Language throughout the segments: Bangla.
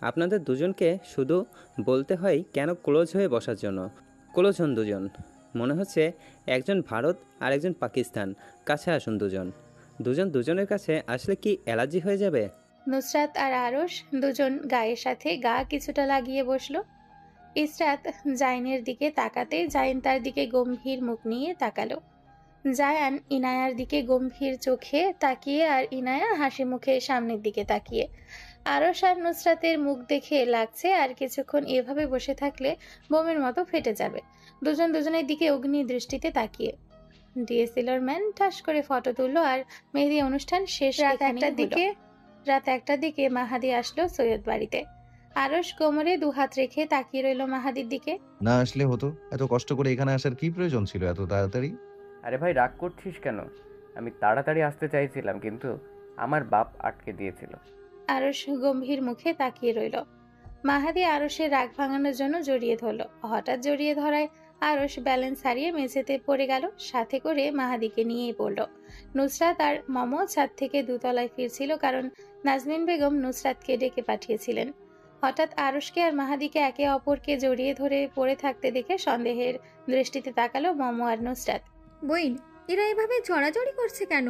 আপনাদের দুজনকে শুধু বলতে হয় কেন ক্লোজ হয়ে বসার জন্য। ক্লোজ হন দুজন। মনে হচ্ছে একজন ভারত আর একজন পাকিস্তান। কাছে আসুন দুজন। দুজন দুজনের কাছে আসলে কি অ্যালার্জি হয়ে যাবে? নুসরাত আর আরশ দুজন গায়ের সাথে গা কিছুটা লাগিয়ে বসলো। ইসরাত জাইনের দিকে তাকাতে জাইন তার দিকে গম্ভীর মুখ নিয়ে তাকালো। জায়ান ইনায়ার দিকে গম্ভীর চোখে তাকিয়ে আর ইনায়া হাসি মুখে সামনের দিকে তাকিয়ে। আরশ আর নুসরাতের মুখ দেখে লাগছে আর কিছুক্ষণ এভাবে বসে থাকলে বোমের মতো ফেটে যাবে। দুজন দুজনের দিকে অগ্নি দৃষ্টিতে তাকিয়ে। ডিএসএলআর ম্যান ঠাস করে ফটো তুললো আর মেহেদি অনুষ্ঠান শেষ। রাত 1টার দিকে মাহাদি আসলো সৈয়দ বাড়িতে। আরশ কোমরে দুহাত রেখে তাকিয়ে রইল মাহাদির দিকে। না আসলে হতো, এত কষ্ট করে এখানে আসার কি প্রয়োজন ছিল এত তাড়াতাড়ি? আরে ভাই রাগ করছিস কেন? আমি তাড়াতাড়ি আসতে চাইছিলাম কিন্তু আমার বাপ আটকে দিয়েছিল। আরশ গম্ভীর মুখে তাকিয়ে রইল। মাহাদি আরশের রাগ ভাঙানোর জন্য জড়িয়ে ধরল। হঠাৎ জড়িয়ে ধরায় আরশ ব্যালেন্স হারিয়ে মেঝেতে পড়ে গেল, সাথে করে মাহাদিকে নিয়েই পড়ল। নুসরাত আর মমো ছাদ থেকে দোতলায় ফিরছিল, কারণ নাজমিন বেগম নুসরাতকে ডেকে পাঠিয়েছিলেন। হঠাৎ আরশকে আর মাহাদিকে একে অপরকে জড়িয়ে ধরে পড়ে থাকতে দেখে সন্দেহের দৃষ্টিতে তাকালো মমো আর নুসরাত। বইন, এরা এভাবে জড়াজড়ি করছে কেন?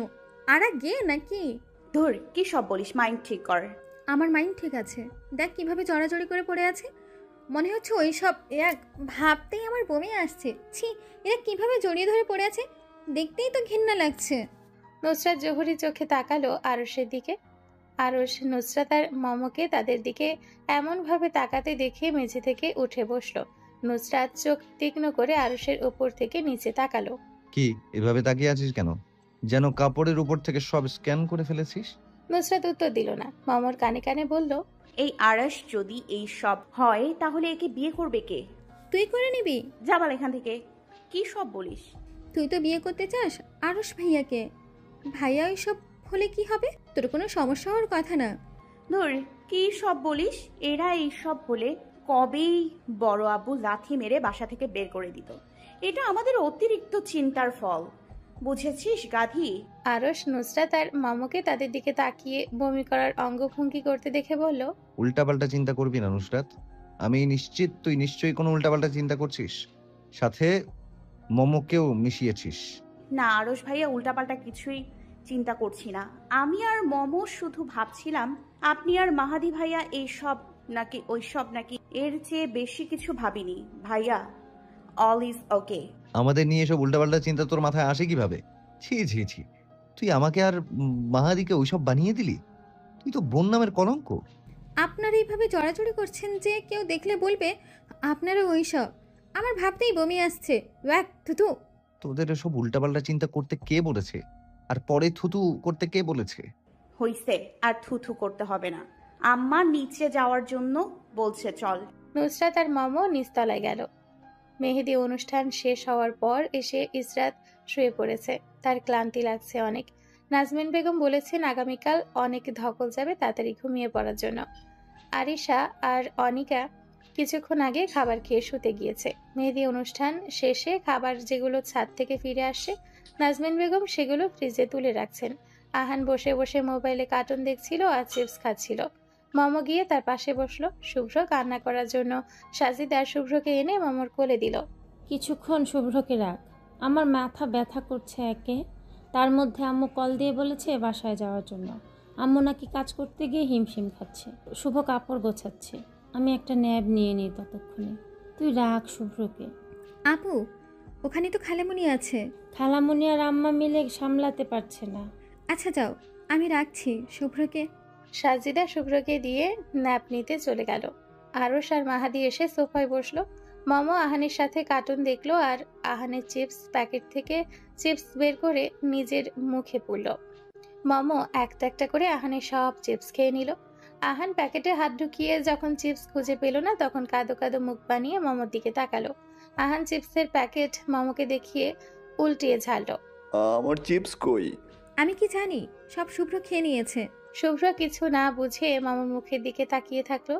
আরা গে নাকি? ধুর, কি সব বলিস, মাইন্ড ঠিক কর। আমার মাইন্ড ঠিক আছে, দেখ কিভাবে জড়াজড়ি করে পড়ে আছে। মনে হচ্ছে ওই সব এক ভাবতেই আমার বমি আসছে। ছি, এরা কিভাবে জড়িয়ে ধরে পড়ে আছে, দেখতেই তো ঘৃণা লাগছে। নুসরাত জহুরি চোখে তাকালো আরশের দিকে। আরশ নুসরাত আর মমকে তাদের দিকে এমনভাবে তাকাতে দেখে মেঝে থেকে উঠে বসলো। নুসরাত চোখ তীক্ষ্ণ করে আরশের উপর থেকে নিচে তাকালো। কি এভাবে তাকিয়ে আছিস কেন? যেন কাপড়ের উপর থেকে সব স্ক্যান করে ফেলেছিস। নুসরাত উত্তর দিল না, মমর কানে কানে বলল, এই আরশ যদি এই সব হয় তাহলে একে বিয়ে করবে কে? তুই করে নিবি? যাবাল এখান থেকে। কি সব বলিস? তুই তো বিয়ে করতে চাস আরশ ভাইয়াকে। ভাইয়া ওই সব হলে কি হবে? তোর কোনো সমস্যা হওয়ার কথা না। ধুর, কি সব বলিস? এরা এই সব হলে কবেই বড় আব্বু লাথি মেরে বাসা থেকে বের করে দিত। এটা আমাদের অতিরিক্ত চিন্তার ফল, বুঝেছিস গাধি? আরশ নুসরাত আর মমকে তাদের দিকে তাকিয়ে বমি করার অঙ্গভঙ্গি করতে দেখে বলল, উল্টাপাল্টা চিন্তা করবি না নুসরাত। আমি নিশ্চিত তুই নিশ্চয়ই কোনো উল্টাপাল্টা চিন্তা করছিস, সাথে মোমোকেও মিশিয়েছিস। না আরশ ভাইয়া, উল্টাপাল্টা কিছুই চিন্তা করছি না। আমি আর মমো শুধু ভাবছিলাম আপনি আর মাহাদি ভাইয়া এই সব নাকি ওই সব নাকি, এর চেয়ে বেশি কিছু ভাবিনি ভাইয়া। All is okay. আমাদের নিয়ে এসব উল্টাপাল্টা চিন্তা তোর মাথায় আসে কিভাবে? ছি ছি ছি, তুই আমাকে আর মাহাদিকে ওইসব বানিয়ে দিলি। তুই তো বোন নামের কলঙ্ক। আপনারা এইভাবে জড়াজড়ি করছেন যে কেউ দেখলে বলবে আপনারা ওই সব। আমার ভাবতেই বমি আসছে। ওয়াক থুতু। তোদের এসব উল্টাপাল্টা চিন্তা করতে কে বলেছে? আর পরে থুতু করতে কে বলেছে? হইছে, আর থুথু করতে হবে না। আম্মা নিচে যাওয়ার জন্য বলছে, চল। নুসরাত আর মমো নিচতলায় গেল। মেহেদি অনুষ্ঠান শেষ হওয়ার পর এসে ইসরাত শুয়ে পড়েছে। তার ক্লান্তি লাগছে অনেক। নাজমিন বেগম বলেছেন আগামীকাল অনেক ধকল যাবে, তাড়াতাড়ি ঘুমিয়ে পড়ার জন্য। আরিশা আর অনিকা কিছুক্ষণ আগে খাবার খেয়ে শুতে গিয়েছে। মেহেদি অনুষ্ঠান শেষে খাবার যেগুলো ছাদ থেকে ফিরে আসে নাজমিন বেগম সেগুলো ফ্রিজে তুলে রাখছেন। আহান বসে বসে মোবাইলে কার্টুন দেখছিল আর চিপস খাচ্ছিল। মমো গিয়ে তার পাশে বসলো। শুভ্র কান্না করার জন্য সাজিদা শুভ্রকে এনে মমর কোলে দিল। কিছুক্ষণ শুভ্রকে রাখ, আমার মাথা ব্যথা করছে একে। তার মধ্যে আম্মু কল দিয়ে বলেছে বাসায় যাওয়ার জন্য। আম্মু নাকি কাজ করতে গিয়ে হিমশিম খাচ্ছে। শুভ কাপড় গোছাচ্ছে, আমি একটা ন্যাব নিয়ে নিই ততক্ষণে। তুই রাখ শুভ্রকে। আপু, ওখানে তো খালামুনি আছে। খালামুনি আর আম্মা মিলে সামলাতে পারছে না। আচ্ছা যাও, আমি রাখছি শুভ্রকে। সাজিদা শুভ্রকে দিয়ে ন্যাপ নিতে চলে গেল। আরশ আর মাহাদি এসে সোফায় বসলো। মমো আহানের সাথে কার্টুন দেখলো আর আহানের চিপস প্যাকেট থেকে চিপস বের করে নিজের মুখে পুরল। মমো একটা একটা করে আহানের সব চিপস খেয়ে নিল। আহান প্যাকেটে হাত ঢুকিয়ে যখন চিপস খুঁজে পেল না তখন কাঁদো কাঁদো মুখ বানিয়ে মমোর দিকে তাকালো। আহান চিপসের প্যাকেট মমোকে দেখিয়ে উল্টিয়ে ঝাড়ল। আমার চিপস কই? আমি কি জানি, সব শুভ্র খেয়ে নিয়েছে। শুভ্র কিছু না বুঝে মামুর মুখের দিকে তাকিয়ে থাকলো।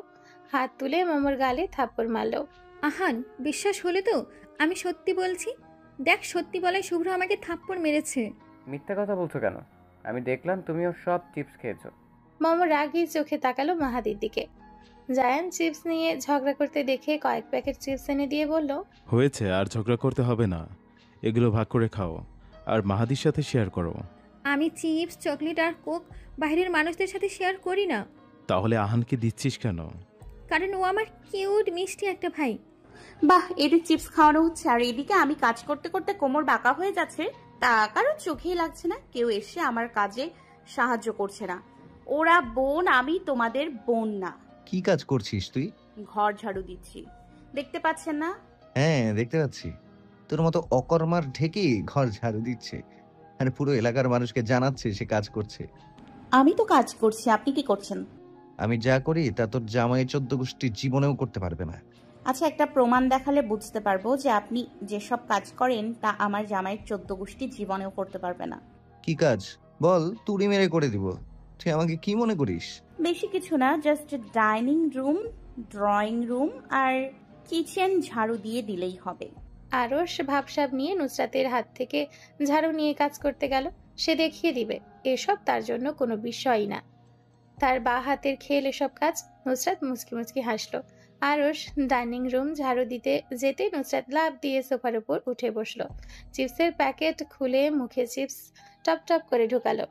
হাত তুলে মামুর গালে থাপ্পড় মারলো। আহান, বিশ্বাস হলে তো আমি সত্যি বলছি। দেখ, সত্যি বলে শুভ্র আমাকে থাপ্পড় মেরেছে। মিথ্যা কথা বলছো কেন? আমি দেখলাম তুমিও সব চিপস খেয়েছো। মামু রাগী চোখে তাকালো মাহাদির দিকে। জায়ান চিপস নিয়ে ঝগড়া করতে দেখে কয়েক প্যাকেট চিপস এনে দিয়ে বলল, হয়েছে, আর ঝগড়া করতে হবে না। এগুলো ভাগ করে খাও আর মাহাদির সাথে শেয়ার করো। আমি চিপস, চকলেট আর কোক বাইরের মানুষদের সাথে শেয়ার করি না। তাহলে আহানকে দিচ্ছিস কেন? কারণ ও আমার কিউট মিষ্টি একটা ভাই। বাহ, এদের চিপস খাওয়ানো হচ্ছে আর এদিকে আমি কাজ করতে করতে কোমর বাঁকা হয়ে যাচ্ছে, তা কারো চোখেই লাগছে না। কেউ এসে আমার কাজে সাহায্য করছে না। ওরা বোন, আমি তোমাদের বোন না। কি কাজ করছিস তুই? ঘর ঝাড়ু দিচ্ছি, দেখতে পাচ্ছেন না? হ্যাঁ, দেখতে পাচ্ছি। তোর মতো অকর্মার ঢেকে ঘর ঝাড়ু দিচ্ছে আর পুরো এলাকার মানুষকে জানাচ্ছে সে কাজ করছে। আমি তো কাজ করছি, আপনি কি করছেন? আমি যা করি তা তোর জামাই 14 গোষ্ঠীর জীবনেও করতে পারবে না। আচ্ছা, একটা প্রমাণ দেখালে বুঝতে পারবো যে আপনি যেসব কাজ করেন তা আমার জামাইয়ের 14 গোষ্ঠী জীবনেও করতে পারবে না। কি কাজ বল, তুড়ি মেরে করে দিব। তুই আমাকে কি মনে করিস? বেশি কিছু না, just dining room, drawing room আর কিচেন ঝাড়ু দিয়ে দিলেই হবে। আরশ ভাবসাব নিয়ে নুসরাতের হাত থেকে ঝাড়ু নিয়ে কাজ করতে গেল। সে দেখিয়ে দিবে, এসব তার জন্য কোনো বিষয়ই না। তার বা হাতের খেল এসব কাজ। নুসরাত মুচকি মুচকি হাসলো। আরশ ডাইনিং রুম ঝাড়ু দিতে যেতে নুসরাত লাফ দিয়ে সোফার উপর উঠে বসলো। চিপসের প্যাকেট খুলে মুখে চিপস টপ টপ করে ঢুকালো।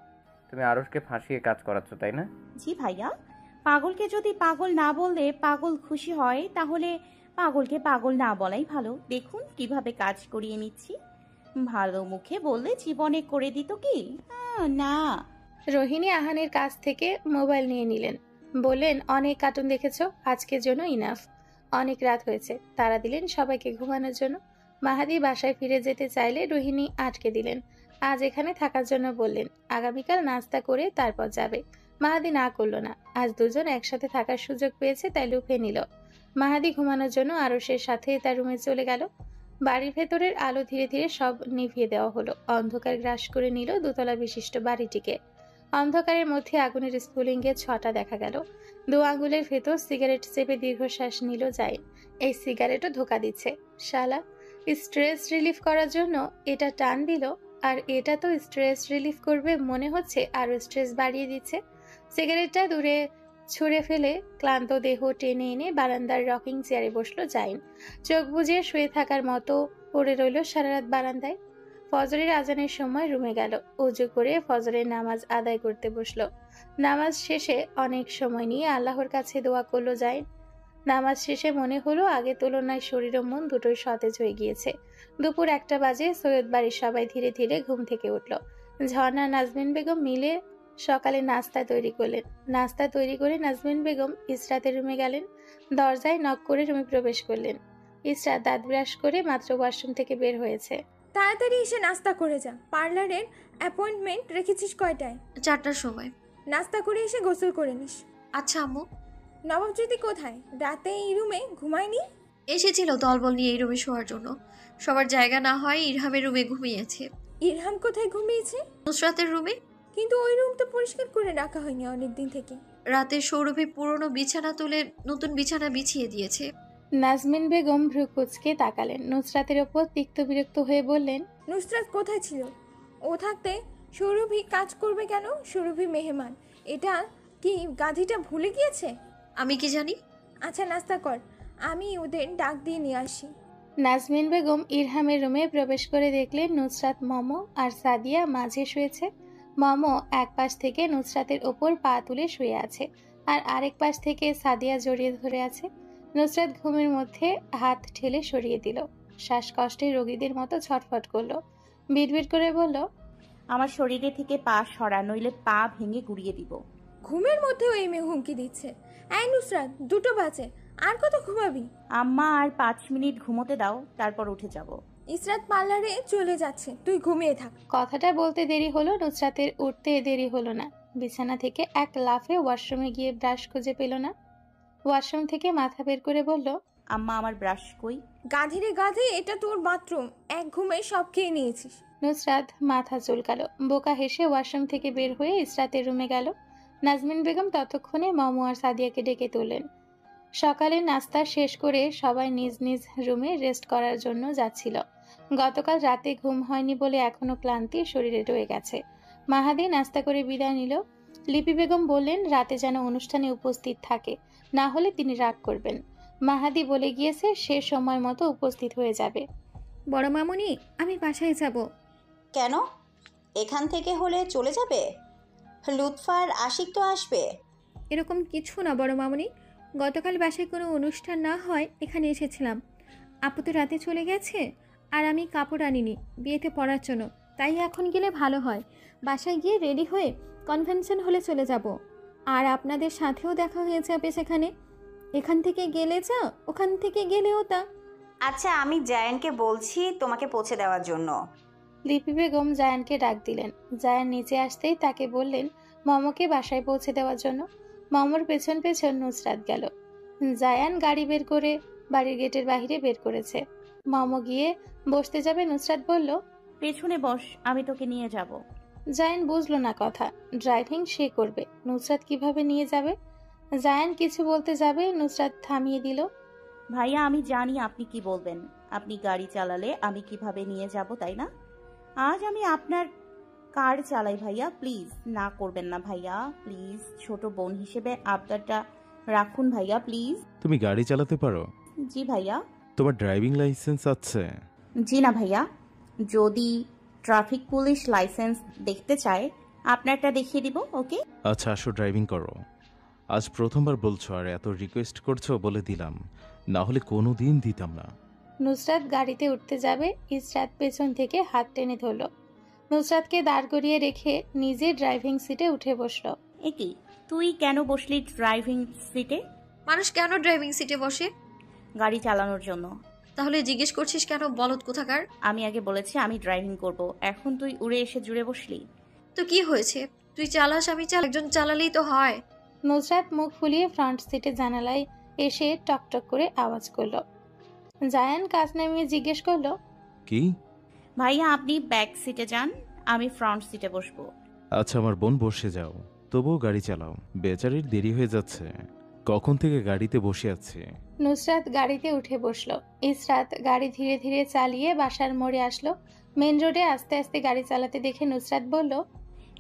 তুমি আরশকে ফাঁসিয়ে কাজ করাচ্ছ, তাই না? জি ভাইয়া, পাগলকে যদি পাগল না বললে পাগল খুশি হয়, তাহলে পাগলকে পাগল না বলাই ভালো। দেখুন কিভাবে কাজ করিয়ে নিচ্ছি। ভালো মুখে বললে জীবনে করে দিত কি? না। রোহিণী আহানের কাছ থেকে মোবাইল নিয়ে নিলেন। বললেন, অনেক কার্টুন দেখেছো, আজকের জন্য ইনাফ। অনেক রাত হয়েছে। তারা দিলেন সবাইকে ঘুমানোর জন্য। মাহাদি বাসায় ফিরে যেতে চাইলে রোহিণী আটকে দিলেন। আজ এখানে থাকার জন্য বললেন, আগামীকাল নাস্তা করে তারপর যাবে। মাহাদি না করলো না। আজ দুজন একসাথে থাকার সুযোগ পেয়েছে, তাই লুফে নিল। মাহাদি ঘুমানোর জন্য আরশের সাথে তার রুমে চলে গেল। বাড়ির ভেতরের আলো ধীরে ধীরে সব নিভিয়ে দেওয়া হলো। অন্ধকার গ্রাস করে নিল দোতলা বিশিষ্ট বাড়িটিকে। অন্ধকারের মধ্যে আগুনের স্ফুলিঙ্গে ছটা দেখা গেল। 2 আঙ্গুলের ভেতর সিগারেট চেপে দীর্ঘশ্বাস নিল জাইন। এই সিগারেটও ধোকা দিচ্ছে। শালা, স্ট্রেস রিলিফ করার জন্য এটা টান দিল, আর এটা তো স্ট্রেস রিলিফ করবে মনে হচ্ছে, আরো স্ট্রেস বাড়িয়ে দিচ্ছে। সিগারেটটা দূরে ছুঁড়ে ফেলে ক্লান্ত দেহ টেনে এনে বারান্দার রকিং চেয়ারে বসলো জাইন। চোখ বুজে শুয়ে থাকার মতো পড়ে রইল সারা রাত বারান্দায়। ফজরের আজানের সময় রুমে গেল। উজু করে ফজরের নামাজ আদায় করতে বসলো। নামাজ শেষে অনেক সময় নিয়ে আল্লাহর কাছে দোয়া করলো জাইন। নামাজ শেষে মনে হলো আগে তুলনায় শরীর ও মন দুটোই সতেজ হয়ে গিয়েছে। দুপুর 1টা বাজে। সৈয়দ বাড়ির সবাই ধীরে ধীরে ঘুম থেকে উঠল। ঝর্ণা, নাজমিন বেগম মিলে সকালে নাস্তা তৈরি করলেন। নাস্তা তৈরি করে নাজমিন বেগম ইসরাতের রুমে গেলেন। দরজায় নক করে রুমে প্রবেশ করলেন। ইসরাত দাঁত ব্রাশ করে মাত্র ওয়াশরুম থেকে বের হয়েছে। তাড়াতাড়ি এসে নাস্তা করে যা। পার্লারের অ্যাপয়েন্টমেন্ট রেখেছিস কয়টায়? 4টার সময়। নাস্তা করে এসে গোসল করে নিস। আচ্ছা আম্মু। নবাবজ্যোতি কোথায়? রাতে এই রুমে ঘুমায়নি? এসেছিল দলবল নিয়ে এই রুমে শোয়ার জন্য। সবার জায়গা না হয় ইরহামের রুমে ঘুমিয়েছে। ইরহাম কোথায় ঘুমিয়েছে? নুসরাতের রুমে। কিন্তু ওই রুম তো পরিষ্কার করে রাখা হয়নি অনেকদিন থেকে। রাতে সৌরভী পুরনো বিছানা তুলে নতুন বিছানা বিছিয়ে দিয়েছে। নাজমিন বেগম ভ্রু কুঁচকে তাকালেন। নুসরাতের ওপর তিক্ত বিরক্ত হয়ে বললেন, নুসরাত কোথায় ছিল? ও থাকতে সৌরভী কাজ করবে কেন? সৌরভী মেহমান, এটা কি গাধিটা ভুলে গিয়েছে? আমি কি জানি। আচ্ছা নাস্তা কর, আমি ওদের ডাক দিয়ে নিয়ে আসি। নাজমিন বেগম ইরহামের রুমে প্রবেশ করে দেখলেন নুসরাত, মমো আর সাদিয়া মাঝে শুয়েছে। মমো এক পাশ থেকে নুসরাতের ওপর পা তুলে শুয়ে আছে, আর আরেক পাশ থেকে সাদিয়া জড়িয়ে ধরে আছে। নুসরাত ঘুমের মধ্যে হাত ঠেলে সরিয়ে দিল। শ্বাসকষ্টে রোগীদের মতো ছটফট করলো। বিড়বিড় করে বলল, আমার শরীরে থেকে পা সরা, নইলে পা ভেঙে গুড়িয়ে দিব। ঘুমের মধ্যেও এই মেয়ে হুমকি দিচ্ছে। এই নুসরাত, 2টো বাজে, আর কত ঘুমাবি? আম্মা আর 5 মিনিট ঘুমোতে দাও, তারপর উঠে যাব। ইসরাত পার্লারে চলে যাচ্ছে, তুই ঘুমিয়ে থাক। কথাটা বলতে দেরি হলো, নুসরাতের উঠতে দেরি হলো না। বিছানা থেকে এক লাফে ওয়াশরুমে গিয়ে ব্রাশ খুঁজে পেল না। ওয়াশরুম থেকে মাথা বের করে বলল, আম্মা আমার ব্রাশ কই? গাধি রে গাধি, এটা তোর বাথরুম, এক ঘুমে সব খেয়ে নিয়েছিস। নুসরাত মাথা চুলকালো। বোকা হেসে ওয়াশরুম থেকে বের হয়ে ইসরাতের রুমে গেল। নাজমিন বেগম ততক্ষণে মমো আর সাদিয়াকে ডেকে তুললেন। সকালে নাস্তা শেষ করে সবাই নিজ নিজ রুমে রেস্ট করার জন্য যাচ্ছিল। গতকাল রাতে ঘুম হয়নি বলে এখনো ক্লান্তি শরীরে রয়ে গেছে। মাহাদি নাস্তা করে বিদায় নিল। লিপি বেগম বললেন রাতে যেন অনুষ্ঠানে উপস্থিত থাকে। না হলে তিনি রাগ করবেন। মাহাদি বলে গিয়েছে সে সময় মতো উপস্থিত হয়ে যাবে। বড় মামুনি, আমি বাসায় যাব। কেন? এখান থেকে হলে চলে যাবে? লুৎফার আশিক তো আসবে। এরকম কিছু না বড় মামুনি, গতকাল বাসায় কোনো অনুষ্ঠান না হয় এখানে এসেছিলাম। আপু তো রাতে চলে গেছে, আর আমি কাপড় আনিনি বিয়েতে পরার জন্য, তাই এখন গেলে ভালো হয়। বাসায় গিয়ে রেডি হয়ে কনভেনশন হলে চলে যাব, আর আপনাদের সাথেও দেখা হয়ে যাবে সেখানে। এখান থেকে গেলে যা, ওখান থেকে গেলেও তা। আচ্ছা, আমি জায়ানকে বলছি তোমাকে পৌঁছে দেওয়ার জন্য। লিপি বেগম জায়ানকে ডাক দিলেন। জায়ান নিচে আসতেই তাকে বললেন মমকে বাসায় পৌঁছে দেওয়ার জন্য। মমর পেছন পেছন নুসরাত গেল। জায়ান গাড়ি বের করে বাড়ির গেটের বাইরে বের করেছে। মম গিয়ে বসতে যাবে, নুসরাত বলল, পেছনে বস, আমি তোকে নিয়ে যাব। জায়ান বুঝলো না কথা। ড্রাইভিং সে করবে, নুসরাত কিভাবে নিয়ে যাবে? জায়ান কিছু বলতে যাবে, নুসরাত থামিয়ে দিল। ভাইয়া, আমি জানি আপনি কি বলবেন। আপনি গাড়ি চালালে আমি কিভাবে নিয়ে যাব, তাই না? আজ আমি আপনার কার চালাই ভাইয়া, প্লিজ না করবেন না ভাইয়া, প্লিজ। ছোট বোন হিসেবে আবদারটা রাখুন ভাইয়া, প্লিজ। তুমি গাড়ি চালাতে পারো? জি ভাইয়া। তোমার ড্রাইভিং লাইসেন্স আছে? জি না ভাইয়া, যদি ট্রাফিক পুলিশ লাইসেন্স দেখতে চায় আপনারটা দেখিয়ে দিব। ওকে আচ্ছা, আসো ড্রাইভিং করো। আজ প্রথমবার বলছো আর এত রিকোয়েস্ট করছো বলে দিলাম, না হলে কোনো দিন দিতাম না। নুসরাত গাড়িতে উঠতে যাবে, ইসরাত পেছন থেকে হাত টেনে ধরল। নুসরাতকে দাঁড় করিয়ে রেখে নিজে ড্রাইভিং সিটে উঠে বসলো। একই, তুই কেন বসলি ড্রাইভিং সিটে? মানুষ কেন ড্রাইভিং সিটে বসে? গাড়ি চালানোর জন্য। তাহলে জিজ্ঞেস করছিস কেন, বলদ কোথাকার? আমি আগে বলেছি আমি ড্রাইভিং করব, এখন তুই উড়ে এসে জুড়ে বসলি। তো কি হয়েছে? তুই চালাস, আমি একজন চালালেই তো হয়। নুসরাত মুখ ফুলিয়ে ফ্রন্ট সিটে জানালায় এসে টকটক করে আওয়াজ করলো। জায়ান কাজ নামিয়ে জিজ্ঞেস করলো, কি? ভাইয়া, আপনি ব্যাক সিটে যান, আমি ফ্রন্ট সিটে বসবো। আচ্ছা, আমার বোন বসে যাও, তবুও গাড়ি চালাও। বেচারির দেরি হয়ে যাচ্ছে, কখন থেকে গাড়িতে বসে আছে। নুসরাত গাড়িতে উঠে বসলো। ইসরাত গাড়ি ধীরে ধীরে চালিয়ে বাসার মোড়ে আসলো। মেন রোডে আস্তে আস্তে গাড়ি চালাতে দেখে নুসরাত বলল,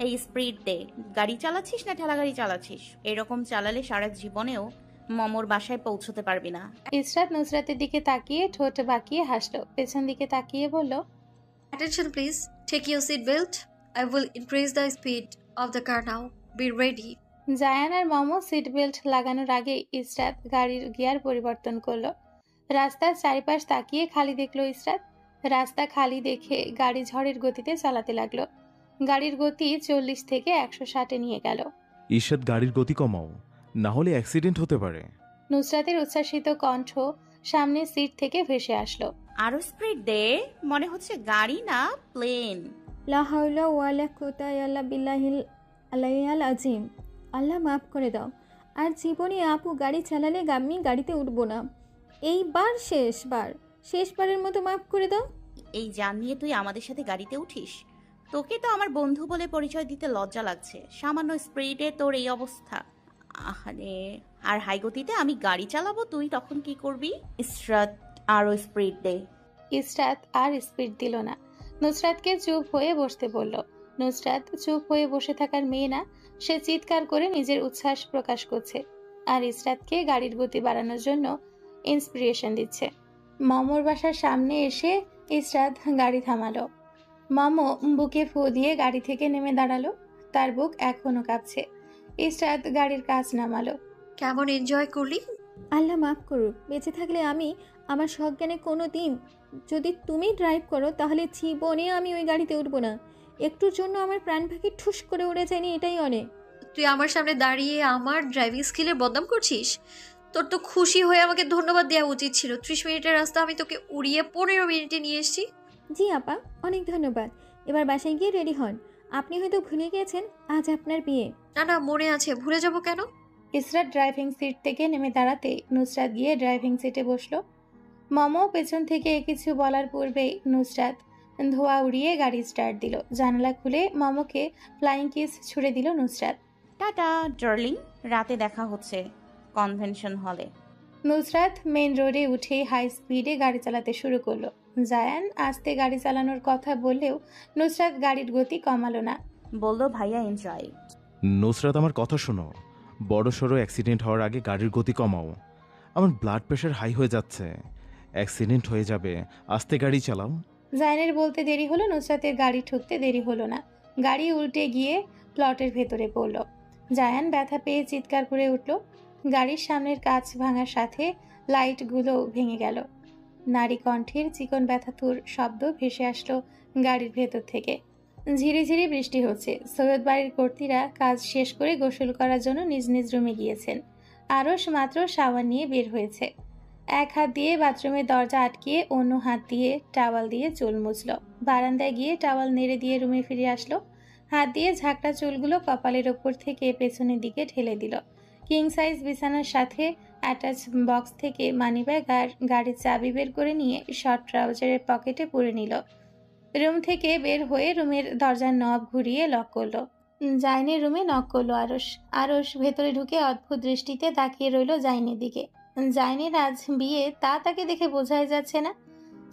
এই স্পিড দে, গাড়ি চালাচ্ছিস না ঠেলা গাড়ি চালাচ্ছিস? এরকম চালালে সারা জীবনেও মমর বাসায় পৌঁছতে পারবি না। ইসরাত নুসরাতের দিকে তাকিয়ে ঠোঁট বাঁকিয়ে হাসলো, পেছন দিকে তাকিয়ে বলল, Attention please, take your seat belt. I will increase the speed of the car now. Be ready. Zayan আর মমো সিট বেল্ট লাগানোর আগে ইসরাত গাড়ির গিয়ার পরিবর্তন করলো। রাস্তার চারিপাশ তাকিয়ে খালি দেখলো ইসরাত। রাস্তা খালি দেখে গাড়ি ঝড়ের গতিতে চালাতে লাগলো। গাড়ির গতি 40 থেকে 160-এ নিয়ে গেল। ঈশাদ, গাড়ির গতি কমাও, না হলে অ্যাক্সিডেন্ট হতে পারে। নুসরাতের উচ্ছ্বাসিত কণ্ঠ সামনের সিট থেকে ভেসে আসলো। আরো স্পিড দে, মনে হচ্ছে গাড়ি না প্লেন। লা হাওলা ওয়ালা কুওয়াতা ইল্লা বিল্লাহিল আলিয়্যিল আযীম। আল্লাহ মাফ করে দাও, আর জীবনে আপু গাড়ি চালালে আমি গাড়িতে উঠবো না। এইবার শেষবারের মতো মাফ করে দাও। এই জান নিয়ে তুই আমাদের সাথে গাড়িতে উঠিস? তোকে তো আমার বন্ধু বলে পরিচয় দিতে লজ্জা লাগছে। সামান্য স্পিডে তোর এই অবস্থা। আরে, আর হাই গতিতে আমি গাড়ি চালাবো, তুই তখন কি করবি? ইসরাত, আরো স্পিড দে। ইসরাত আর স্পিড দিল না, নুসরাতকে চুপ হয়ে বসতে বলল। নুসরাত চুপ হয়ে বসে থাকার মেয়ে না, সে চিৎকার করে নিজের উচ্ছ্বাস প্রকাশ করছে আর ইসরাতকে গাড়ির গতি বাড়ানোর জন্য ইন্সপিরেশন দিচ্ছে। মমর বাসার সামনে এসে ইসরাত গাড়ি থামালো। মমো বুকে ফু দিয়ে গাড়ি থেকে নেমে দাঁড়ালো, তার বুক এখনো কাঁপছে। ইসরাত গাড়ির কাজ নামালো। কেমন এনজয় করলি? আল্লাহ মাফ করুক, বেঁচে থাকলে আমি আমার সজ্ঞানে কোনো দিন যদি তুমি ড্রাইভ করো তাহলে জীবনে আমি ওই গাড়িতে উঠবো না। একটুর জন্য আমার প্রাণ পাখি ঠুস করে উড়ে যায়নি, এটাই অনেক। তুই আমার সামনে দাঁড়িয়ে আমার ড্রাইভিং স্কিলের বদনাম করছিস? তোর তো খুশি হয়ে আমাকে ধন্যবাদ দেওয়া উচিত ছিল। 30 মিনিটের রাস্তা আমি তোকে উড়িয়ে 15 মিনিটে নিয়ে এসেছি। জি আপা, অনেক ধন্যবাদ। এবার বাসায় গিয়ে রেডি হন। আপনি হয়তো ভুলে গিয়েছেন আজ আপনার বিয়ে। না না, মনে আছে, ভুলে যাব কেন? ইসরাত ড্রাইভিং সিট থেকে নেমে দাঁড়াতে নুসরাত গিয়ে ড্রাইভিং সিটে বসলো। মমো পেছন থেকে কিছু বলার পূর্বেই নুসরাত ধোয়া উড়িয়ে গাড়ি স্টার্ট দিল। জানালা খুলে মমোকে ফ্লাইং কিস ছুড়ে দিল নুসরাত। টাটা ডার্লিং, রাতে দেখা হচ্ছে কনভেনশন হলে। নুসরাত মেন রোডে উঠে হাই স্পিডে গাড়ি চালাতে শুরু করলো। জায়ান আস্তে গাড়ি চালানোর কথা বললেও নুসরাত গাড়ির গতি কমালো না। বললো ভাইয়া এনজয়। নুসরাত, আমার কথা শোনো, বড় সড়ো অ্যাক্সিডেন্ট হওয়ার আগে গাড়ির গতি কমাও। আমার ব্লাড প্রেশার হাই হয়ে যাচ্ছে, অ্যাক্সিডেন্ট হয়ে যাবে, আস্তে গাড়ি চালাও। জায়ানের বলতে দেরি হলো, নুসরাতের গাড়ি ঠুকতে দেরি হলো না। গাড়ি উল্টে গিয়ে প্লটের ভেতরে পড়ল। জায়ান ব্যথা পেয়ে চিৎকার করে উঠল। গাড়ির সামনের কাঁচ ভাঙার সাথে লাইটগুলো ভেঙে গেল। নারী কণ্ঠের চিকন ব্যথাতুর শব্দ ভেসে আসলো গাড়ির ভেতর থেকে। ঝিরিঝিরি বৃষ্টি হচ্ছে। সৈয়দ বাড়ির কর্তীরা কাজ শেষ করে গোসল করার জন্য নিজ নিজ রুমে গিয়েছেন। আরশ মাত্র শাওয়ার নিয়ে বের হয়েছে। এক হাত দিয়ে বাথরুমের দরজা আটকিয়ে অন্য হাত দিয়ে টাওয়াল দিয়ে চুল মুছল। বারান্দায় গিয়ে টাওয়াল নেড়ে দিয়ে রুমে ফিরে আসলো। হাত দিয়ে ঝাঁকড়া চুলগুলো কপালের ওপর থেকে পেছনের দিকে ঠেলে দিল। কিং সাইজ বিছানার সাথে অ্যাটাচ বক্স থেকে মানিব্যাগ আর গাড়ির চাবি বের করে নিয়ে শর্ট ট্রাউজারের পকেটে পুরে নিল। রুম থেকে বের হয়ে রুমের দরজার নব ঘুরিয়ে লক করলো। জাইনের রুমে নক করলো আরশ ভেতরে ঢুকে অদ্ভুত দৃষ্টিতে তাকিয়ে রইল জাইনের দিকে। জাইনের আজ বিয়ে তা তাকে দেখে বোঝাই যাচ্ছে না।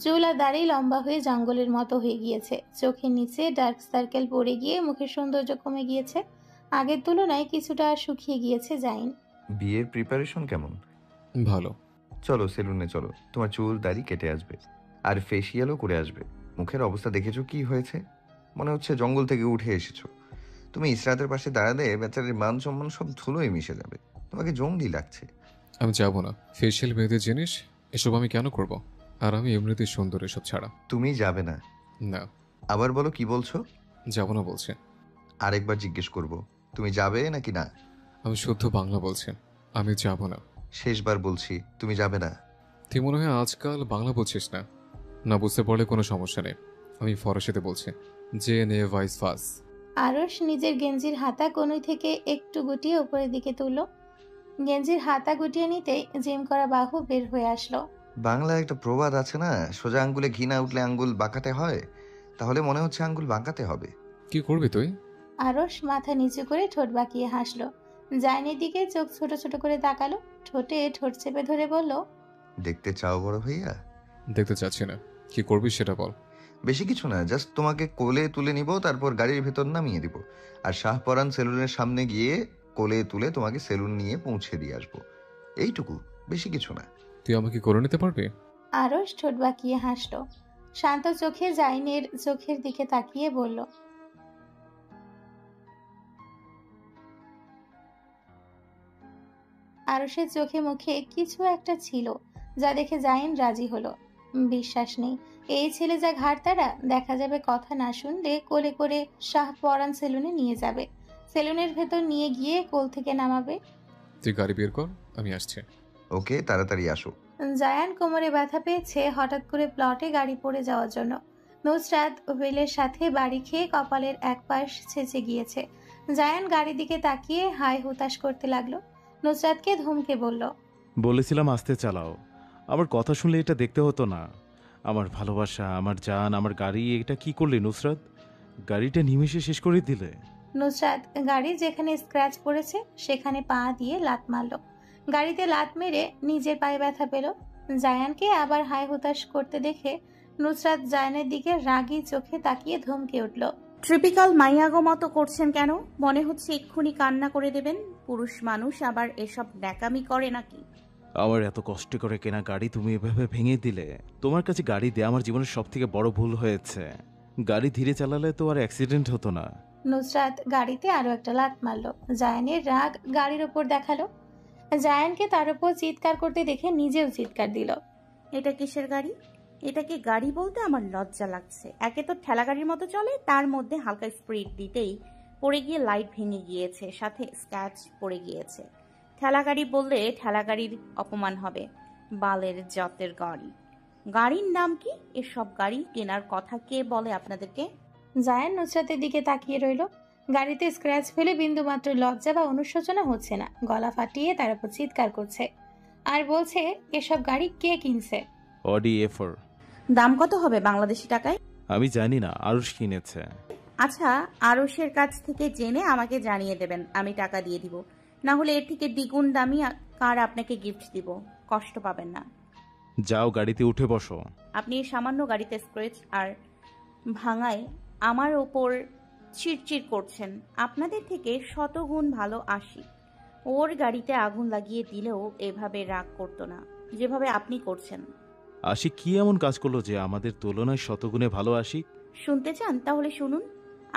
চুল আর দাড়ি লম্বা হয়ে জঙ্গলের মতো হয়ে গিয়েছে। চোখের নিচে ডার্ক সার্কেল পড়ে গিয়ে মুখের সৌন্দর্য কমে গিয়েছে। আগের তুলনায় কিছুটা শুকিয়ে গিয়েছে জাইন। বিয়ের প্রিপারেশন কেমন? ভালো। চলো সেলুনে চলো, তোমার চুল দাড়ি কেটে আসবে আর ফেসিয়ালও করে আসবে। মুখের অবস্থা দেখেছো কি হয়েছে? মনে হচ্ছে জঙ্গল থেকে উঠে এসেছো। তুমি ইসরাতের পাশে দাঁড়ালে বেচারের মান সম্মান সব ধুলোয় মিশে যাবে। তোমাকে জঙ্গলি লাগছে। আমি যাব না। ফেসিয়াল মেয়েদের জিনিস, এসব আমি কেন করব? আর আমি এমনিতেই সুন্দর, এসব ছাড়া। তুমি যাবে না? না। আবার বলো, কি বলছো? যাব না বলছি। আরেকবার জিজ্ঞেস করব, তুমি যাবে নাকি না? আমি শুদ্ধ বাংলা বলছি, আমি যাব না। শেষবার বলছি, তুমি যাবে না। তুই মনে হয় আজকাল বাংলা বলছিস না। না বুঝতে পারলে কোনো সমস্যা নেই, আমি ফরাসিতে বলছি। জে নে ভাইস ফাস। আরশ নিজের গেঞ্জির হাতা কনুই থেকে একটু গুটিয়ে উপরের দিকে তুলল। গেঞ্জির হাতা গুটিয়ে নিতেই জিম করা বাহু বের হয়ে আসলো। বাংলায় একটা প্রবাদ আছে না, সোজা আঙ্গুলে ঘি না উঠলে আঙ্গুল বাঁকাতে হয়। তাহলে মনে হচ্ছে আঙ্গুল বাঁকাতে হবে। কি করবি তুই? আরশ মাথা নিচু করে ঠোঁট বাঁকিয়ে হাসলো। জাইনের দিকে চোখ ছোট ছোট করে তাকালো। ঠোঁটে ঠোঁট চেপে ধরে বলল, দেখতে চাও বড় ভাইয়া? দেখতে চাচ্ছি না। কি করবি সেটা বল। বেশি কিছু না, জাস্ট তোমাকে কোলে তুলে নিব, তারপর গাড়ির ভেতর নামিয়ে দিব, আর শাহপরান সেলুনের সামনে গিয়ে কোলে তুলে তোমাকে সেলুন নিয়ে পৌঁছে দিয়ে আসবো। এইটুকু, বেশি কিছু না। তুই আমাকে করে নিতে পারবি? আরশ ঠোঁট বাঁকিয়ে হাসলো। শান্ত চোখে জাইনের চোখের দিকে তাকিয়ে বলল, আরশের চোখে মুখে কিছু একটা ছিল যা দেখে জাইন রাজি হলো। বিশ্বাস নেই, এই ছেলে যা ঘাড়তারা, দেখা যাবে কথা না শুনলে কোলে করে শাহপরান সেলুনে নিয়ে যাবে। সেলুনের ভেতর নিয়ে গিয়ে কোল থেকে নামাবে। তুই গাড়ি বের কর, আমি আসছি। ওকে, তাড়াতাড়ি আসো। জায়ান কোমরে ব্যথা পেয়েছে হঠাৎ করে প্লটে গাড়ি পড়ে যাওয়ার জন্য। নুসরাত হুইলের সাথে বাড়ি খেয়ে কপালের এক পাশ ছেঁচে গিয়েছে। জায়ান গাড়ির দিকে তাকিয়ে হাই হুতাশ করতে লাগলো। নুসরাতকে ধমকে বলল, বলেছিলাম আস্তে চালাও। আমার কথা শুনলে এটা দেখতে হতো না। আমার ভালোবাসা, আমার জান, আমার গাড়ি, এটা কি করলে নুসরাত? গাড়িটা নিমেষে শেষ করে দিলে। নুসরাত গাড়ির যেখানে স্ক্র্যাচ পড়েছে সেখানে পা দিয়ে লাত মারল। গাড়িতে লাত মেরে নিজের পায়ে ব্যথা পেল। জায়ানকে আবার হাই হুতাশ করতে দেখে নুসরাত জায়ানের দিকে রাগী চোখে তাকিয়ে ধমকে উঠল, ট্রিপিক্যাল মাইয়াগো মতো করছেন কেন? মনে হচ্ছে এক্ষুনি কান্না করে দেবেন। পুরুষ মানুষ আবার এসব ন্যাকামি করে নাকি? আমার এত কষ্ট করে কেনা গাড়ি তুমি এভাবে ভেঙে দিলে। তোমার কাছে গাড়ি দেয়া আমার জীবনের সব থেকে বড় ভুল হয়েছে। গাড়ি ধীরে চালালে তো আর অ্যাক্সিডেন্ট হতো না। নুসরাত গাড়িতে আরো একটা লাত মারল। জায়ানের রাগ গাড়ির ওপর দেখালো। জায়ানকে তার উপর চিৎকার করতে দেখে নিজেও চিৎকার দিল। এটা কিসের গাড়ি? এটাকে গাড়ি বলতে আমার লজ্জা লাগছে। একে তো ঠেলা গাড়ির মতো চলে, তার মধ্যে হালকা স্পিড দিতেই পড়ে গিয়ে লাইট ভেঙে গিয়েছে, সাথে স্ক্র্যাচ পড়ে গিয়েছে। ঠেলা গাড়ি বললে ঠেলা গাড়ির অপমান হবে। বালের জাতের গাড়ি। গাড়ির নাম কি? এসব গাড়ি কেনার কথা কে বলে আপনাদেরকে? জায়ান নুসরাতের দিকে তাকিয়ে রইল। গাড়িতে স্ক্র্যাচ ফেলে বিন্দুমাত্র লজ্জা বা অনুশোচনা হচ্ছে না। গলা ফাটিয়ে তার উপর চিৎকার করছে আর বলছে, এসব গাড়ি কে কিনছে? Audi A4। দাম কত হবে বাংলাদেশি টাকায়? আমি জানি না, আরশ কিনেছে। আচ্ছা, আরশের কাছ থেকে জেনে আমাকে জানিয়ে দেবেন, আমি টাকা দিয়ে দিব। না হলে এর থেকে দ্বিগুণ দামি কার আপনাকে গিফট দিব, কষ্ট পাবেন না। যাও গাড়িতে উঠে বসো। আপনি এই সামান্য গাড়িতে স্ক্র্যাচ আর ভাঙায় আমার ওপর চিড়চিড় করছেন। আপনাদের থেকে শতগুণ ভালো আশি। ওর গাড়িতে আগুন লাগিয়ে দিলেও এভাবে রাগ করতো না যেভাবে আপনি করছেন। আশিক কি এমন কাজ করলো যে আমাদের তুলনায় শতগুণে ভালো? আশিক শুনতে চান? তাহলে শুনুন।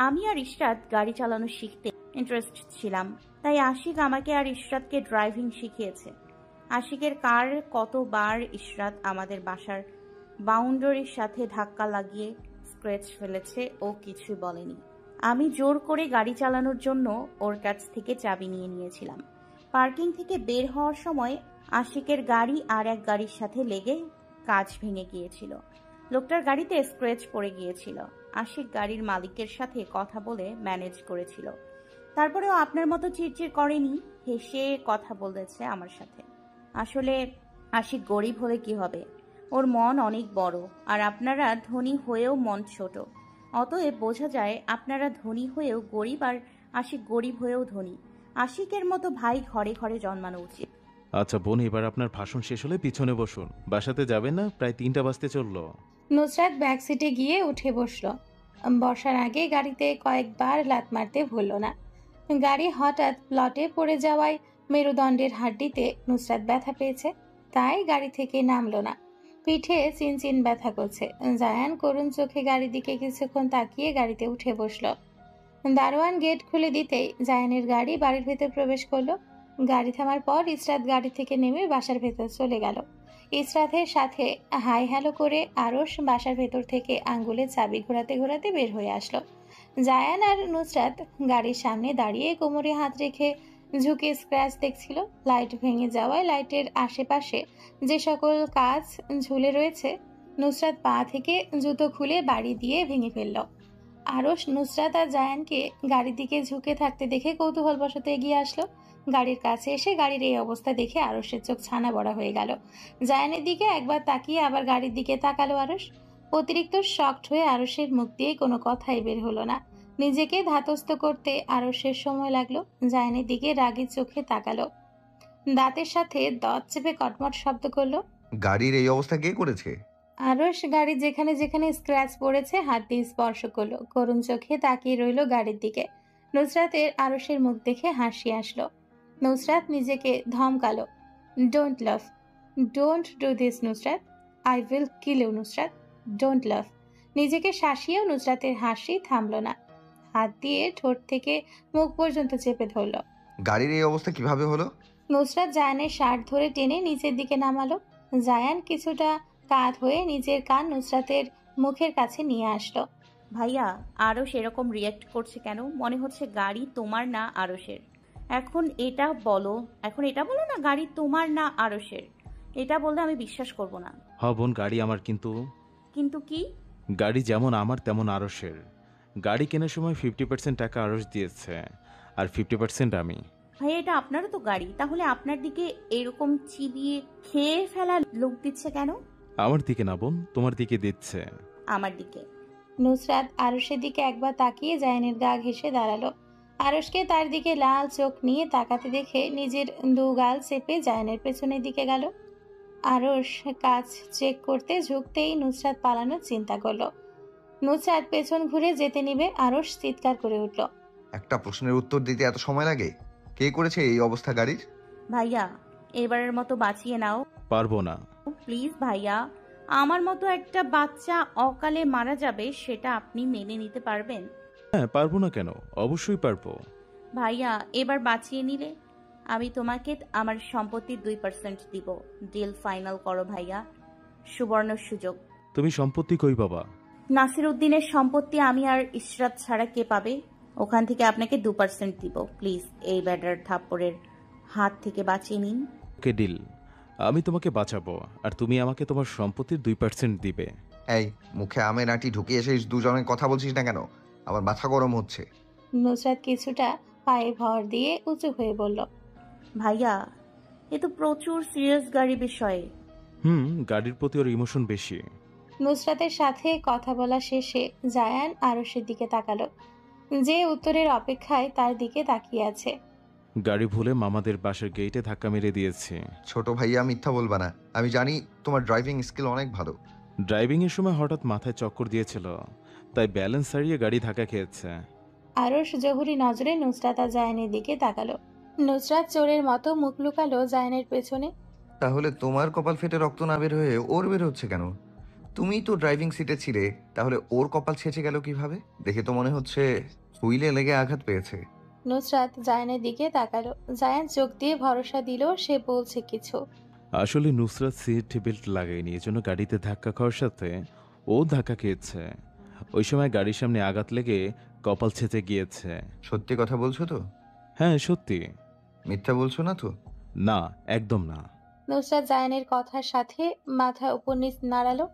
আমি আর ইশরাত গাড়ি চালানো শিখতে ইন্টারেস্ট ছিলাম, তাই আশিক আমাকে আর ইশরাতকে ড্রাইভিং শিখিয়েছে। আশিকের কার কতবার ইশরাত আমাদের বাসার বাউন্ডারির সাথে ধাক্কা লাগিয়ে স্ক্র্যাচ ফেলেছে, ও কিছু বলেনি। আমি জোর করে গাড়ি চালানোর জন্য ওর কাছ থেকে চাবি নিয়ে নিয়েছিলাম। পার্কিং থেকে বের হওয়ার সময় আশিকের গাড়ি আর এক গাড়ির সাথে লেগে কাঁচ ভেঙে গিয়েছিল। লোকটার গাড়িতে স্ক্র্যাচ পড়ে গিয়েছিল। আশিক গাড়ির মালিকের সাথে কথা বলে ম্যানেজ করেছিল। তারপরেও আপনার মতো চিড়চিড় করেনি, হেসে কথা বলেছে আমার সাথে। আসলে আশিক গরিব হলে কি হবে, ওর মন অনেক বড়, আর আপনারা ধনী হয়েও মন ছোট। অতএব বোঝা যায় আপনারা ধনী হয়েও গরিব, আর আশিক গরিব হয়েও ধনী। আশিকের মতো ভাই ঘরে ঘরে জন্মানো উচিত। আচ্ছা বোন, এবার আপনার ভাষণ শেষ হলে পিছনে বসুন। বাসাতে যাবেন না? প্রায় 3টা বাজতে চললো। নুসরাত ব্যাক সিটে গিয়ে উঠে বসলো। বসার আগে গাড়িতে কয়েকবার লাত মারতে ভুলল না। গাড়ি হঠাৎ প্লটে পড়ে যাওয়ায় মেরুদণ্ডের হাড্ডিতে নুসরাত ব্যথা পেয়েছে, তাই গাড়ি থেকে নামলো না। পিঠে চিনচিন ব্যথা করছে। জায়ান করুণ চোখে গাড়ির দিকে কিছুক্ষণ তাকিয়ে গাড়িতে উঠে বসলো। দারোয়ান গেট খুলে দিতেই জায়ানের গাড়ি বাড়ির ভেতর প্রবেশ করলো। গাড়ি থামার পর ইসরাত গাড়ি থেকে নেমে বাসার ভেতর চলে গেল। ইসরাতের সাথে হাই হ্যালো করে আরশ বাসার ভেতর থেকে আঙ্গুলের চাবি ঘোরাতে ঘোরাতে বের হয়ে আসলো। জায়ান আর নুসরাত গাড়ির সামনে দাঁড়িয়ে কোমরে হাত রেখে ঝুঁকে স্ক্র্যাচ দেখছিল। লাইট ভেঙে যাওয়ায় লাইটের আশেপাশে যে সকল কাঁচ ঝুলে রয়েছে, নুসরাত পা থেকে জুতো খুলে বাড়ি দিয়ে ভেঙে ফেলল। আরশ নুসরাত আর জায়ানকে গাড়ির দিকে ঝুঁকে থাকতে দেখে কৌতূহলবশত এগিয়ে আসলো। গাড়ির কাছে এসে গাড়ির এই অবস্থা দেখে আরশের চোখ ছানা বড়া হয়ে গেল। জায়ানের দিকে একবার তাকিয়ে আবার গাড়ির দিকে তাকালো আরশ। অতিরিক্ত শকড হয়ে আরশের মুখ দিয়ে কোনো কথাই বের হলো না। নিজেকে ধাতস্থ করতে আরশের সময় লাগলো। জায়ানের দিকে রাগী চোখে তাকালো, দাঁতের সাথে দাঁত চেপে কটমট শব্দ করলো, গাড়ির এই অবস্থা কে করেছে? আরশ গাড়ির যেখানে যেখানে স্ক্র্যাচ পড়েছে হাত দিয়ে স্পর্শ করলো। করুণ চোখে তাকিয়ে রইল গাড়ির দিকে। নুসরাতের আরশের মুখ দেখে হাসি আসলো। নুসরাত নিজেকে ধমকালো, don't love, don't do this Nusrat, I will kill you Nusrat, don't love. নিজেকে শাসিয়েও নুসরাতের হাসি থামলো না। হাত দিয়ে ঠোঁট থেকে মুখ পর্যন্ত চেপে ধরলো। গাড়ির এই অবস্থা কিভাবে হলো? নুসরাত জায়ানের শার্ট ধরে টেনে নিচের দিকে নামালো। জায়ান কিছুটা কাত হয়ে নিজের কান নুসরাতের মুখের কাছে নিয়ে আসলো। ভাইয়া, আরও সেরকম রিয়্যাক্ট করছে কেন? মনে হচ্ছে গাড়ি তোমার না আরশের। এখন এটা বলো না গাড়ি তোমার না আরশের। এটা বললে আমি বিশ্বাস করব না। বোন, গাড়ি আমার, কিন্তু কিন্তু কি? গাড়ি যেমন আমার তেমন আরশের। গাড়ি কেনার সময় 50% টাকা আরশ দিয়েছে, আর 50% আমি। ভাইয়া, এটা আপনারও তো গাড়ি, তাহলে আপনার দিকে এরকম চিবিয়ে খেয়ে ফেলা লোক দিচ্ছে কেন? আমার দিকে না বোন, তোমার দিকে দিচ্ছে। আমার দিকে। নুসরাত আরশের দিকে একবার তাকিয়ে জায়ানের গা ঘেঁষে দাঁড়ালো। আরশকে তার দিকে লাল চোখ নিয়ে তাকাতে দেখে নিজের দু গাল চেপে জায়ানের পেছনের দিকে গেল। আরশ কাজ চেক করতে ঝুঁকতেই নুসরাত পালানোর চিন্তা করলো। নুসরাত পেছন ঘুরে যেতে নিবে, আরশ চিৎকার করে উঠল, একটা প্রশ্নের উত্তর দিতে এত সময় লাগে? কে করেছে এই অবস্থা গাড়ির? ভাইয়া, এবারের মতো বাঁচিয়ে নাও। পারবো না। প্লিজ ভাইয়া, আমার মতো একটা বাচ্চা অকালে মারা যাবে, সেটা আপনি মেনে নিতে পারবেন? হ্যাঁ, পারবো না কেন, অবশ্যই পারবো। ভাইয়া, এবার বাঁচিয়ে নিলে আমি তোমাকে আমার সম্পত্তির 2% দিব। ডিল ফাইনাল করো ভাইয়া, সুবর্ণ সুযোগ। তুমি সম্পত্তি কই বাবা? নাসির উদ্দিনের সম্পত্তি আমি আর ইশরাত ছাড়া কে পাবে? ওখান থেকে আপনাকে 2% দিব। প্লিজ এই ব্যাডার থাপ্পড়ের হাত থেকে বাঁচিয়ে নিন। ওকে, ডিল। আমি তোমাকে বাঁচাবো, আর তুমি আমাকে তোমার সম্পত্তির 2% দিবে। এই মুখে আমের আঁটি ঢুকিয়ে এসে দুজনের কথা বলছিস না কেন? আমার মাথা গরম হচ্ছে। নুসরাত কিছুটা পায়ে ভর দিয়ে উঁচু হয়ে বলল, ভাইয়া, এ তো প্রচুর সিরিয়াস গাড়ি বিষয়ে। গাড়ির প্রতি ওর ইমোশন বেশি। নুসরাতের সাথে কথা বলা শেষে জায়ান আরশের দিকে তাকালো, যে উত্তরের অপেক্ষায় তার দিকে তাকিয়ে আছে। গাড়ি ভুলে মামাদের বাসার গেটে ধাক্কা মেরে দিয়েছে। ছোট ভাইয়া, মিথ্যা বলবা না। আমি জানি তোমার ড্রাইভিং স্কিল অনেক ভালো। ড্রাইভিং এর সময় হঠাৎ মাথায় চক্কর দিয়েছিল, তাই ব্যালেন্স হারিয়ে গাড়ি ধাক্কা খেয়েছে। আরশ জহুরি নজরে নুসরাত আর জায়ানের দিকে তাকালো। নুসরাত চোরের মতো মুখ লুকালো জায়ানের পেছনে। তাহলে তোমার কপাল ফেটে রক্ত না বের হয়ে ওর বের হচ্ছে কেন? তুমিই তো ড্রাইভিং সিটে ছিলে, তাহলে ওর কপাল ছেঁচে গেল কিভাবে? দেখে তো মনে হচ্ছে হুইলে লেগে আঘাত পেয়েছে। নুসরাত জায়ানের দিকে তাকালো। জায়ান চোখ দিয়ে ভরসা দিল সে বলছে কিছু। আসলে নুসরাত সিট বেল্ট লাগায়নি, এজন্য গাড়িতে ধাক্কা খাওয়ার সাথে ও ধাক্কা খেয়েছে। ওই সময় গাড়ির সামনে আঘাত লেগে কপাল ছেঁচে গিয়েছে। সত্যি কথা বলছো তো? হ্যাঁ সত্যি। মিথ্যা বলছো না তো? না, একদম না। নুসরাত জায়ানের কথার সাথে মাথা উপর নিচ নাড়ালো।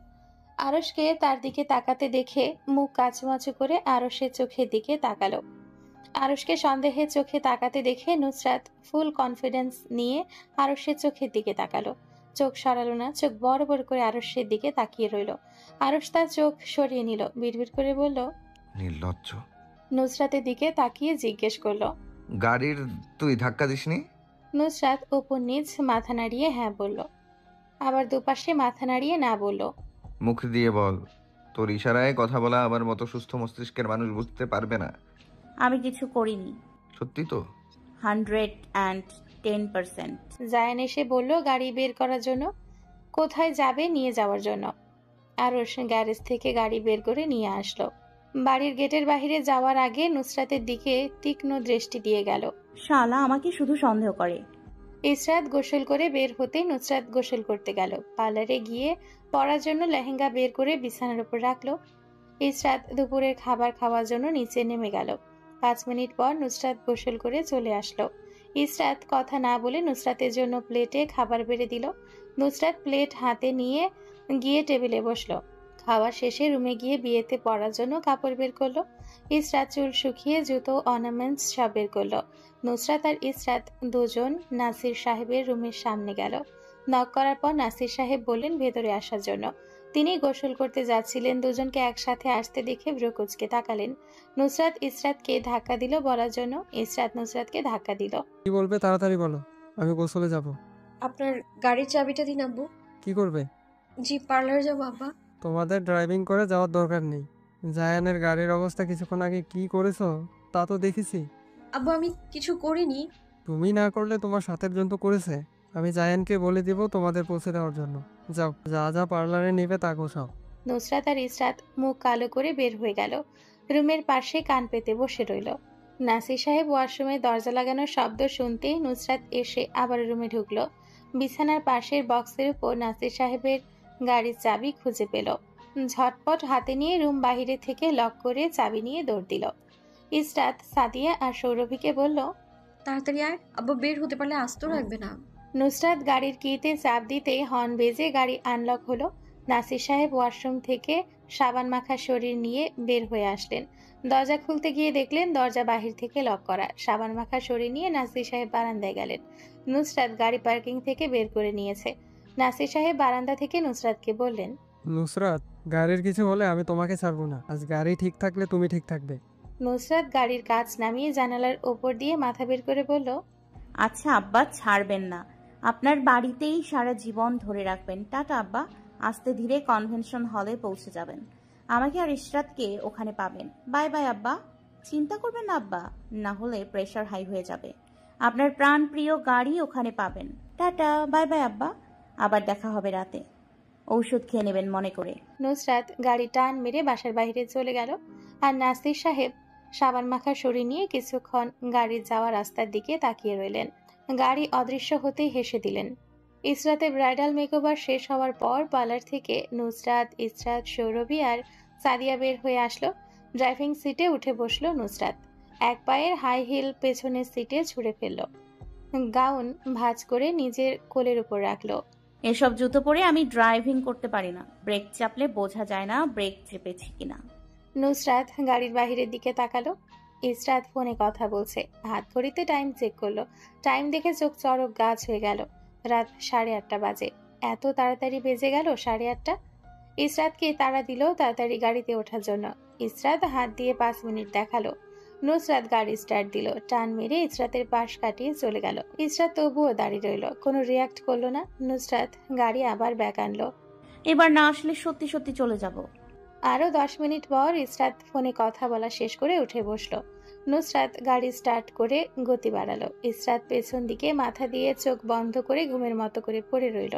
আরশকে তার দিকে তাকাতে দেখে মুখ কাচুমাচু করে আরশের চোখের দিকে তাকালো। আরশকে সন্দেহের চোখে তাকাতে দেখে নুসরাত ফুল কনফিডেন্স নিয়ে আরশের চোখের দিকে তাকালো। চোখ সরালো না, চোখ বড় বড় করে আরশের দিকে তাকিয়ে রইল। আরশ তার চোখ সরিয়ে নিল, বিড়বিড় করে বলল, নির্লজ্জ। নুসরাতের দিকে তাকিয়ে জিজ্ঞেস করলো, গাড়ির তুই ধাক্কা দিসনি? নুসরাত উপর নিচ মাথা নাড়িয়ে হ্যাঁ বলল, আবার দুপাশে মাথা নাড়িয়ে না বলল। মুখ দিয়ে বল, তোর ইশারায় কথা বলা আমার মতো সুস্থ মস্তিষ্কের মানুষ বুঝতে পারবে না। আমি কিছু করিনি। সত্যি তো? 110%। জায়ান এসে বলল গাড়ি বের করার জন্য। কোথায় যাবে নিয়ে যাওয়ার জন্য। আরশ গ্যারেজ থেকে গাড়ি বের করে নিয়ে আসলো। বাড়ির গেটের বাইরে যাওয়ার আগে নুসরাতের দিকে তীক্ষ্ণ দৃষ্টি দিয়ে গেল। শালা আমাকে শুধু সন্দেহ করে। ইসরাত গোসল করে বের হতে নুসরাত গোসল করতে গেল। পার্লারে গিয়ে পরার জন্য লেহেঙ্গা বের করে বিছানার উপর রাখলো। ইসরাত দুপুরের খাবার খাওয়ার জন্য নিচে নেমে গেল। 5 মিনিট পর নুসরাত গোসল করে চলে আসলো। ইসরাত কথা না বলে নুসরাতের জন্য প্লেটে খাবার বেড়ে দিল। নুসরাত প্লেট হাতে নিয়ে গিয়ে টেবিলে বসলো। খাওয়া শেষে রুমে গিয়ে বিয়েতে পরার জন্য কাপড় বের করলো। ইসরাত চুল শুকিয়ে জুতো অর্নামেন্টস সব বের করলো। নুসরাত আর ইসরাত দুজন নাসির সাহেবের রুমের সামনে গেল। নক করার পর নাসির সাহেব বললেন ভেতরে আসার জন্য। তিনি গোসল করতে যাচ্ছিলেন। দুজনকে একসাথে আসতে দেখে ভ্রুকুচকে তাকালেন। নুসরাত ইসরাতকে ধাক্কা দিল বলার জন্য। ইসরাত নুসরাতকে ধাক্কা দিল। কি বলবে তাড়াতাড়ি বলো, আমি গোসলে যাব। আপনার গাড়ির চাবিটা দিন আব্বু। কি করবে? জি পার্লারে যাবো আব্বা। তোমাদের ড্রাইভিং করে যাওয়ার দরকার নেই। জায়ানের গাড়ির অবস্থা কিছুক্ষণ আগে কি করেছো তা তো দেখেছি। আব্বু আমি কিছু করিনি। তুমি না করলে তোমার সাথের জন তো করেছে। আমি জায়ানকে বলে দিব তোমাদের পৌঁছে দেওয়ার জন্য। যাও, যা যা পার্লারে নেবে তা গোছাও। নুসরাত আর ইসরাত মুখ কালো করে বের হয়ে গেল। রুমের পাশে কান পেতে বসে রইল। নাসির সাহেব ওয়াশরুমে দরজা লাগানোর শব্দ শুনতেই নুসরাত এসে আবার রুমে ঢুকলো। বিছানার পাশের বক্সের উপর নাসির সাহেবের গাড়ির চাবি খুঁজে পেল। ঝটপট হাতে নিয়ে রুম বাহিরে থেকে লক করে চাবি নিয়ে দৌড় দিল। ইসরাত সাদিয়া আর সৌরভীকে বলল, তাড়াতাড়ি আয়, আব্বু বের হতে পারলে আস্ত রাখবে না। নুসরাত গাড়ির কিতে চাপ দিতে হর্ন বেজে গাড়ি আনলক হলো। নাসির সাহেব ওয়াশরুম থেকে সাবান মাখা শরীর নিয়ে বের হয়ে আসলেন। দরজা খুলতে গিয়ে দেখলেন দরজা বাহির থেকে লক করা। সাবান মাখা শরীর নিয়ে নাসির সাহেব বারান্দায় গেলেন। নুসরাত গাড়ি পার্কিং থেকে বের করে নিয়েছে। নাসির সাহেব বারান্দা থেকে নুসরাতকে বললেন, নুসরাত, গাড়ির কিছু হলে আমি তোমাকে ছাড়বো না। আজ গাড়ি ঠিক থাকলে তুমি ঠিক থাকবে। নুসরাত গাড়ির কাঁচ নামিয়ে জানালার ওপর দিয়ে মাথা বের করে বলল, আচ্ছা আব্বা, ছাড়বেন না। আপনার বাড়িতেই সারা জীবন ধরে রাখবেন। টাটা আব্বা। আস্তে ধীরে কনভেনশন হলে পৌঁছে যাবেন। আমাকে আর ইশরাতকে ওখানে পাবেন। বাই বাই আব্বা। চিন্তা করবেন না আব্বা, না হলে প্রেশার হাই হয়ে যাবে। আপনার প্রাণ প্রিয় গাড়ি ওখানে পাবেন। টাটা, বাই বাই আব্বা। আবার দেখা হবে রাতে। ঔষধ খেয়ে নেবেন মনে করে। নুসরাত গাড়ি টান মেরে বাসার বাইরে চলে গেল। আর নাসির সাহেব সাবান মাখা শরীর নিয়ে কিছুক্ষণ গাড়ির যাওয়া রাস্তার দিকে তাকিয়ে রইলেন। গাড়ি অদৃশ্য হতেই হেসে দিলেন। ইসরাতের ব্রাইডাল মেকওভার শেষ হওয়ার পর পার্লার থেকে নুসরাত, ইসরাত, সৌরভী আর সাদিয়া বের হয়ে আসলো। ড্রাইভিং সিটে উঠে বসলো নুসরাত। এক পায়ের হাই হিল পেছনের সিটে ছুঁড়ে ফেলল। গাউন ভাঁজ করে নিজের কোলের উপর রাখলো। এসব জুতো পরে আমি ড্রাইভিং করতে পারি না। ব্রেক চাপলে বোঝা যায় না ব্রেক চেপেছি কিনা। নুসরাত গাড়ির বাহিরের দিকে তাকালো। ইসরাত ফোনে কথা বলছে। হাত ঘড়িতে টাইম চেক করলো। টাইম দেখে চোখ চড়ক গাছ হয়ে গেল। রাত 8:30 বাজে। এত তাড়াতাড়ি বেজে গেল 8:30। ইসরাতকে তাড়া দিল তাড়াতাড়ি গাড়িতে ওঠার জন্য। ইসরাত হাত দিয়ে 5 মিনিট দেখালো। নুসরাত গাড়ি স্টার্ট দিল। টান মেরে ইসরাতের পাশ কাটিয়ে চলে গেল। ইসরাত তবুও দাঁড়িয়ে রইল, কোনো রিয়াক্ট করলো না। নুসরাত গাড়ি আবার ব্যাক আনলো। এবার না আসলে সত্যি সত্যি চলে যাব। আরো 10 মিনিট পর ইসরাত ফোনে কথা বলা শেষ করে উঠে বসলো। নুসরাত গাড়ি স্টার্ট করে গতি বাড়ালো। ইসরাত পেছন দিকে মাথা দিয়ে চোখ বন্ধ করে ঘুমের মতো করে পড়ে রইল।